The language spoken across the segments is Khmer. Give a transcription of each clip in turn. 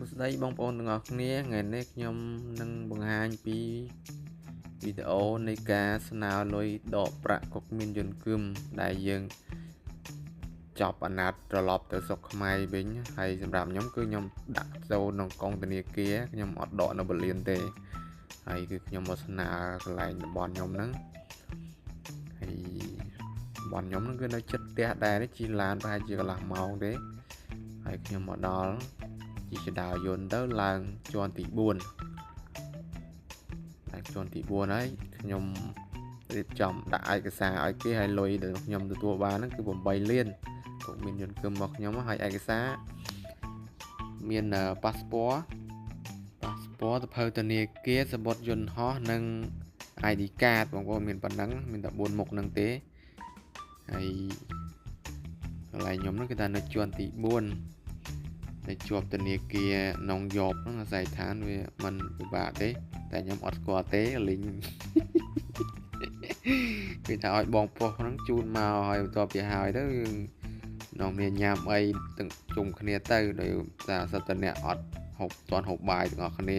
ស្ដីបងប្អូនទាំងអស់គ្នាថ្ងៃនេះខ្ញុំនឹងបង្ហាញពីវីដេអូនៃការស្នើលុយដកប្រាក់កុកមានយន្តគឹមដែលយើងចប់អាណត្តិត្រឡប់ទៅស្រុកខ្មែរវិញហើយសម្រាប់ខ្ញុំគឺខ្ញុំដាក់ចូលក្នុងកងធនាគារខ្ញុំអត់ដកនៅបលៀនទេហើយគឺខ្ញុំមកស្នើកន្លែងតំបន់ខ្ញុំហ្នឹងហើយតំបន់ខ្ញុំហ្នឹងគឺនៅជិតផ្ទះដែរជិះឡានប្រហែលជាកន្លះម៉ោងទេហើយខ្ញុំមកដល់ជិះចដាវយន្តទៅឡើងជាន់ទី4ឡើងជាន់ទី4ហើយខ្ញុំរៀបចំដាក់ឯកសារឲ្យគេឲ្យលុយដែលខ្ញុំទទួលបានហ្នឹងគឺ8លានពុកមានយន្តគឹមរបស់ខ្ញុំហើយឯកសារមានប៉ាសពតសភៅធនាគារសំបុត្រយន្តហោះនិង ID card បងប្អូនមានប៉ុណ្ណឹងមានតែ4មុខហ្នឹងទេហើយកន្លែងខ្ញុំហ្នឹងគឺថានៅជាន់ទី4តែជាប់ធនាគារនងយបហ្នឹងអាស័យដ្ឋានវាមិនពិបាកទេតែខ្ញុំអត់ស្គាល់ទេលីងគេថាឲ្យបងប្រុសហ្នឹងជូនមកហើយបន្ទាប់ពីហើយទៅនងមានញ៉ាំអីទាំងជុំគ្នាទៅដោយសារសិតតអ្នកអត់ហូបទាន់ហូបបាយទាំងអស់គ្នា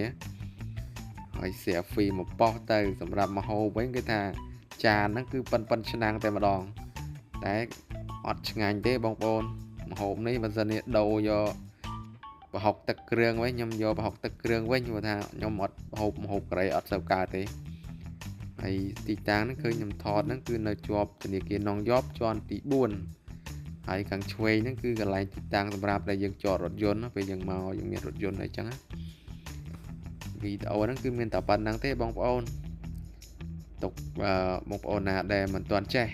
ហើយសៀហ្វីមកប៉ោះទៅសម្រាប់មហោបវិញគេថាចានហ្នឹងគឺប៉ុនឆ្នាំងតែម្ដងតែអត់ឆ្ងាញ់ទេបងប្អូនមហោបនេះបើសិននេះដូរយកប្រហុកទឹកគ្រឿងវិញខ្ញុំយកប្រហុកទឹកគ្រឿងវិញព្រោះថាខ្ញុំអត់ហូបម្ហូបកូរ៉េអត់សូវកើតទេហើយទីតាំងហ្នឹងឃើញខ្ញុំថតហ្នឹងគឺនៅជាប់ធនាគារនងយបជាន់ទី4ហើយខាងឆ្វេងហ្នឹងគឺកន្លែងទីតាំងសម្រាប់ដែលយើងចតរថយន្តពេលយើងមកយើងមានរថយន្តអីចឹងណាវីដេអូហ្នឹងគឺមានតែប៉ុណ្្នឹងទេបងប្អូនទុកបងប្អូនណាដែលមិនទាន់ចេះ